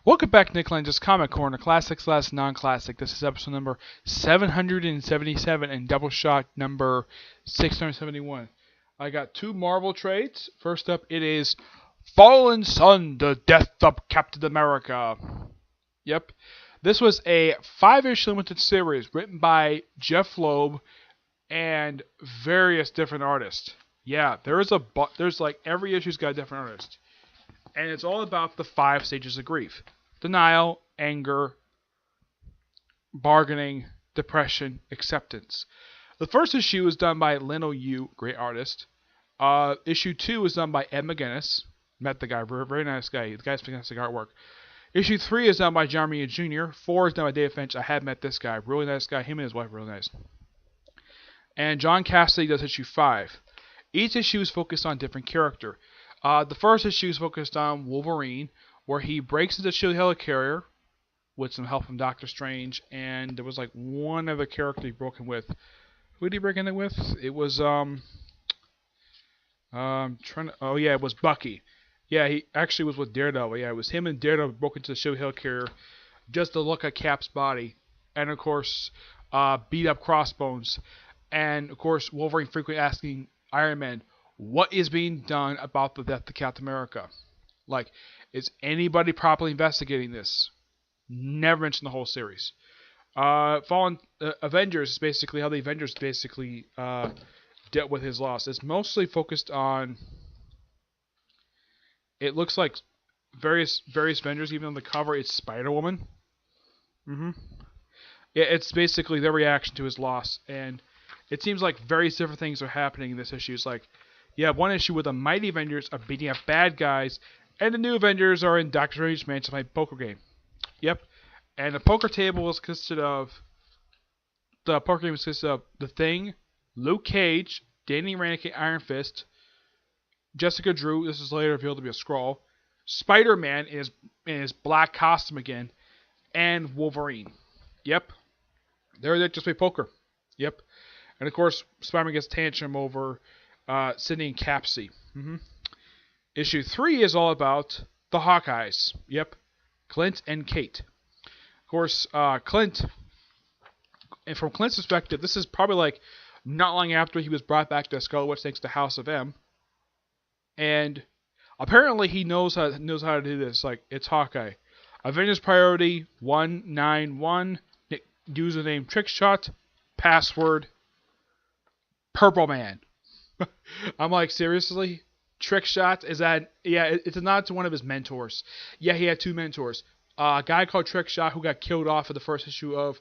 Welcome back, Nick Lenz's Comic Corner, Classic / Non-Classic. This is episode number 777 and Doubleshot number 671. I got two Marvel trades. First up, it is Fallen Sun, The Death of Captain America. Yep. This was a 5-issue limited series written by Jeff Loeb and various different artists. Yeah, there's like every issue's got a different artist. And it's all about the 5 stages of grief. Denial, anger, bargaining, depression, acceptance. The first issue was done by Leno Yu, great artist. Issue 2 was done by Ed McGuinness. Met the guy, very nice guy. The guy's fantastic artwork. Issue 3 is done by John Romita Jr. 4 is done by Dave Finch. I had met this guy, really nice guy. Him and his wife, really nice. And John Cassidy does issue 5. Each issue is focused on a different character. The first issue is focused on Wolverine, where he breaks into Shield Helicarrier with some help from Doctor Strange, and there was like one other character he broke in with. Who did he break in it with? It was it was Bucky. Yeah, he actually was with Daredevil. Yeah, it was him and Daredevil broke into the Shield Helicarrier just to look at Cap's body, and of course beat up Crossbones, and of course Wolverine frequently asking Iron Man, what is being done about the death of Captain America? Like, is anybody properly investigating this? Never mentioned the whole series. Fallen Avengers is basically how the Avengers basically dealt with his loss. It's mostly focused on. It looks like various Avengers, even on the cover, it's Spider-Woman. Yeah, it's basically their reaction to his loss, and it seems like various different things are happening in this issue. It's like, you have one issue where the Mighty Avengers are beating up bad guys, and the New Avengers are in Doctor Strange's mansion playing poker game. Yep. And the poker table was consisted of the Thing, Luke Cage, Danny Rand, Iron Fist, Jessica Drew. This is later revealed to be a Skrull. Spider-Man in his black costume again, and Wolverine. Yep. They're there just play poker. Yep. And of course, Spider-Man gets tantrum over Sydney and Capsy. Issue 3 is all about the Hawkeyes. Yep. Clint and Kate. Of course, Clint, and from Clint's perspective, this is probably like not long after he was brought back to Scarlet Witch thanks to House of M. And apparently he knows how to do this. Like, it's Hawkeye. Avengers Priority 191. Username Trickshot. Password Purple Man. I'm like, seriously? Trickshot? Is that... Yeah, it's a nod to one of his mentors. Yeah, he had 2 mentors. A guy called Trickshot who got killed off in the first issue of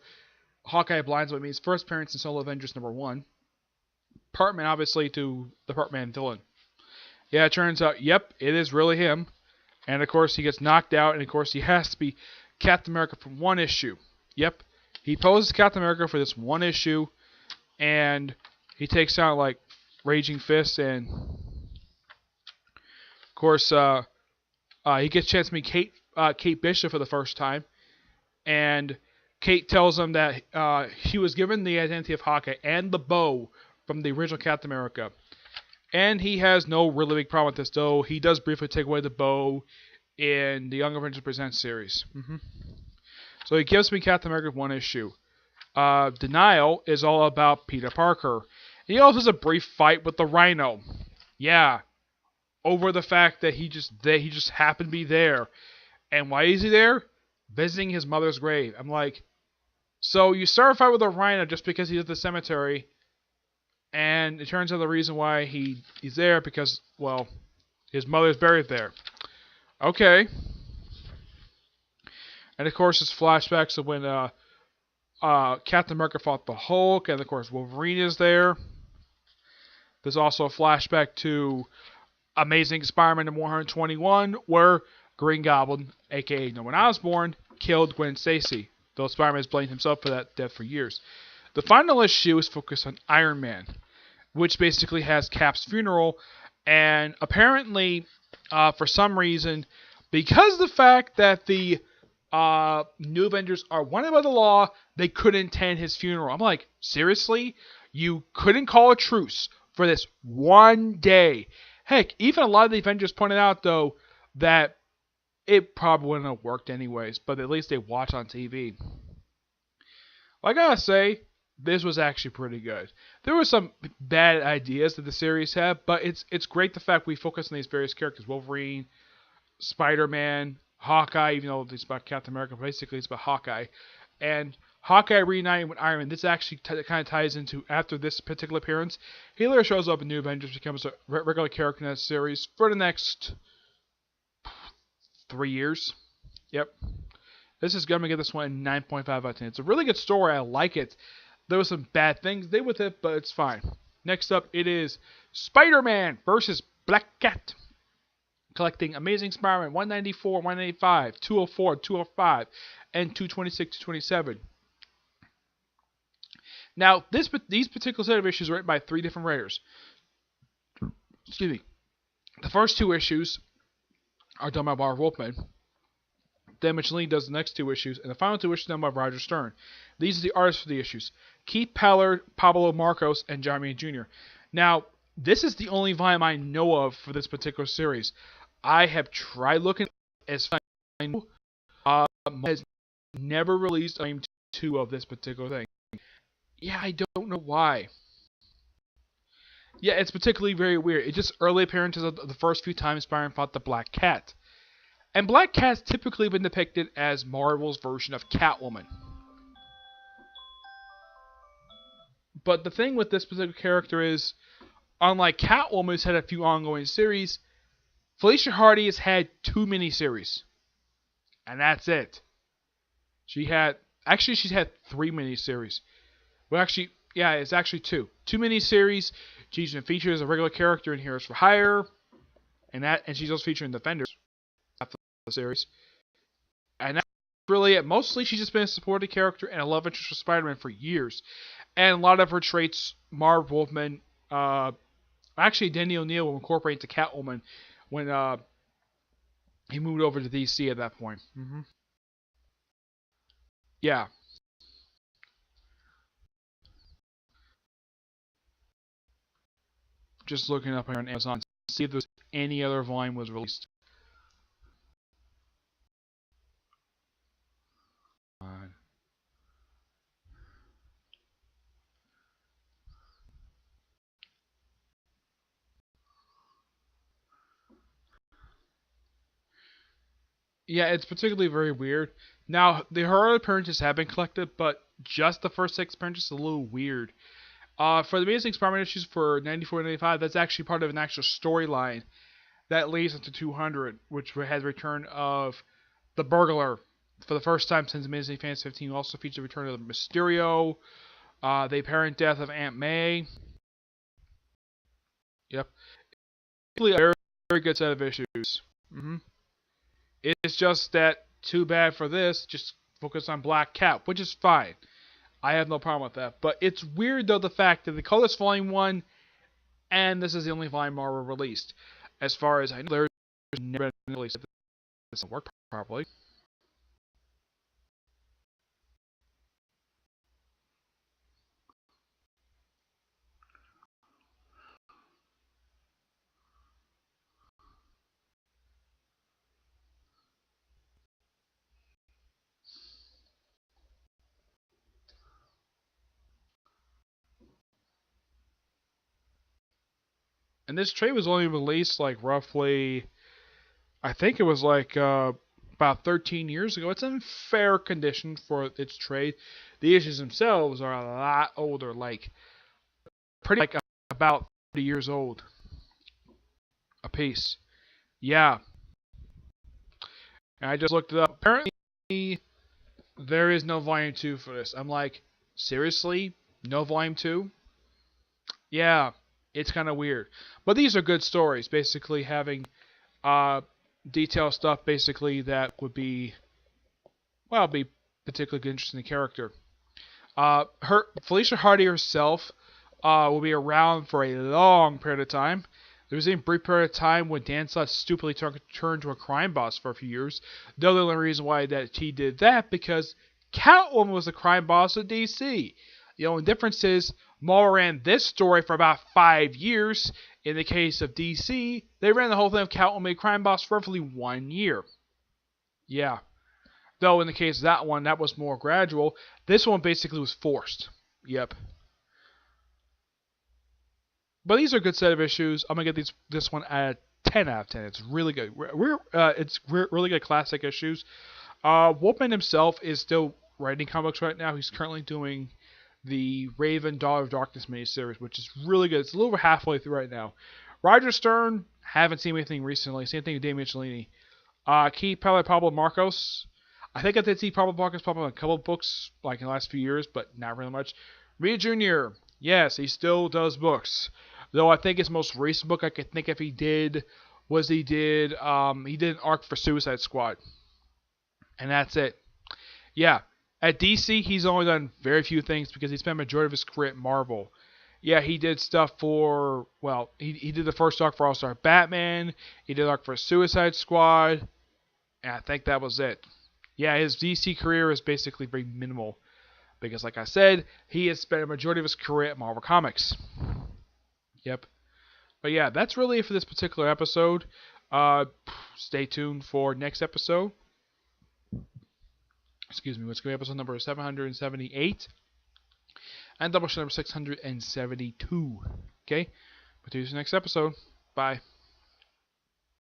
Hawkeye Blinds, what means first appearance in Solo Avengers #1. Partman, obviously, to the Partman villain. Yeah, it turns out, yep, it is really him. And, of course, he gets knocked out, and, of course, he has to be Captain America for 1 issue. Yep. He poses Captain America for this 1 issue, and he takes out, like, Raging Fist, and, of course, he gets a chance to meet Kate Bishop for the first time, and Kate tells him that he was given the identity of Hawkeye and the bow from the original Captain America. And he has no really big problem with this, though he does briefly take away the bow in the Young Avengers Presents series. So he gives me Captain America 1 issue. Denial is all about Peter Parker. He also has a brief fight with the Rhino. Yeah. Over the fact that he just happened to be there. And why is he there? Visiting his mother's grave. I'm like, so you start a fight with a Rhino just because he's at the cemetery, and it turns out the reason why he's there because, well, his mother's buried there. Okay. And of course, it's flashbacks of when Captain America fought the Hulk, and of course Wolverine is there. There's also a flashback to Amazing Spider-Man number 121, where Green Goblin, aka Norman Osborn, killed Gwen Stacy, though Spider-Man has blamed himself for that death for years. The final issue is focused on Iron Man, which basically has Cap's funeral, and apparently, for some reason, because of the fact that the New Avengers are wanted by the law, they couldn't attend his funeral. I'm like, seriously? You couldn't call a truce for this 1 day? Heck, even a lot of the Avengers pointed out, though, that it probably wouldn't have worked anyways, but at least they watch on TV. I gotta say, this was actually pretty good. There were some bad ideas that the series had, but it's great the fact we focus on these various characters: Wolverine, Spider-Man, Hawkeye. Even though it's about Captain America, basically it's about Hawkeye, and Hawkeye reuniting with Iron Man. This actually kind of ties into after this particular appearance. He later shows up in New Avengers, becomes a regular character in that series for the next 3 years. Yep. This is going to get this one a 9.5 out of 10. It's a really good story. I like it. There were some bad things they with it, but it's fine. Next up, it is Spider-Man versus Black Cat. Collecting Amazing Spider-Man 194, 185, 204, 205, and 226 to 27. Now, these particular set of issues are written by 3 different writers. Excuse me. The first 2 issues are done by Bob Wolfman. Then Michelin does the next 2 issues, and the final 2 issues done by Roger Stern. These are the artists for the issues: Keith Pallard, Pablo Marcos, and Jeremy Jr. Now, this is the only volume I know of for this particular series. I have tried looking as far as I know, has never released volume 2 of this particular thing. Yeah, I don't know why. Yeah, it's particularly very weird. It's just early appearances of the first few times Spider-Man fought the Black Cat. And Black Cat's typically been depicted as Marvel's version of Catwoman. But the thing with this particular character is, unlike Catwoman, who's had a few ongoing series, Felicia Hardy has had 2 miniseries. And that's it. She's had 3 miniseries. Well, actually, yeah, it's actually 2. 2 miniseries. She's been featured as a regular character in Heroes for Hire. And she's also featured in Defenders series. And that's really it. Mostly she's just been a supporting character and a love interest for Spider-Man for years. And a lot of her traits, Marv Wolfman, actually Denny O'Neil will incorporate into Catwoman when he moved over to DC at that point. Yeah. Just looking up here on Amazon to see if there's any other volume was released. Yeah, it's particularly very weird. Now, the horror appearances have been collected, but just the first 6 appearances is a little weird. For the Amazing Spider-Man issues for 94 and 95, that's actually part of an actual storyline that leads into 200, which has the return of the Burglar for the first time since Amazing Fans 15. Also features the return of Mysterio, the apparent death of Aunt May. Yep. Really a very, very good set of issues. It's just that, too bad for this, just focus on Black Cat, which is fine. I have no problem with that. But it's weird, though, the fact that they call this Volume 1, and this is the only volume Marvel released. As far as I know, there's never been a release. This doesn't work properly. And this trade was only released like roughly, I think it was like about 13 years ago. It's in fair condition for its trade. The issues themselves are a lot older, like pretty like about 30 years old a piece. Yeah. And I just looked it up. Apparently, there is no volume 2 for this. I'm like, seriously? No volume 2? Yeah. It's kind of weird. But these are good stories, basically having detailed stuff basically that would be, well, be particularly interesting to character. Felicia Hardy herself will be around for a long period of time. There was a brief period of time when Dan Slott stupidly turned to a crime boss for a few years. The only reason why that he did that because Catwoman was a crime boss at DC. The only difference is Marvel ran this story for about 5 years. In the case of DC, they ran the whole thing of Catwoman crime boss for roughly 1 year. Yeah. Though in the case of that one, that was more gradual. This one basically was forced. Yep. But these are a good set of issues. I'm gonna get this one at 10 out of 10. It's really good. Really good classic issues. Wolfman himself is still writing comics right now. He's currently doing the Raven Daughter of Darkness miniseries, which is really good. It's a little over halfway through right now. Roger Stern, haven't seen anything recently. Same thing with Damian Cellini. Keith Pablo Marcos. I think I did see Pablo Marcos pop up in a couple of books like in the last few years, but not really much. Reed Jr. Yes, he still does books. Though I think his most recent book I could think if he did was he did an arc for Suicide Squad. And that's it. Yeah. At DC, he's only done very few things because he spent a majority of his career at Marvel. Yeah, he did stuff for, well, he did the first arc for All-Star Batman. He did arc for Suicide Squad. And I think that was it. Yeah, his DC career is basically very minimal. Because, like I said, he has spent a majority of his career at Marvel Comics. Yep. But yeah, that's really it for this particular episode. Stay tuned for next episode. Excuse me, which is going to be episode number 778. And Doubleshot number 672. Okay? But see you next episode. Bye.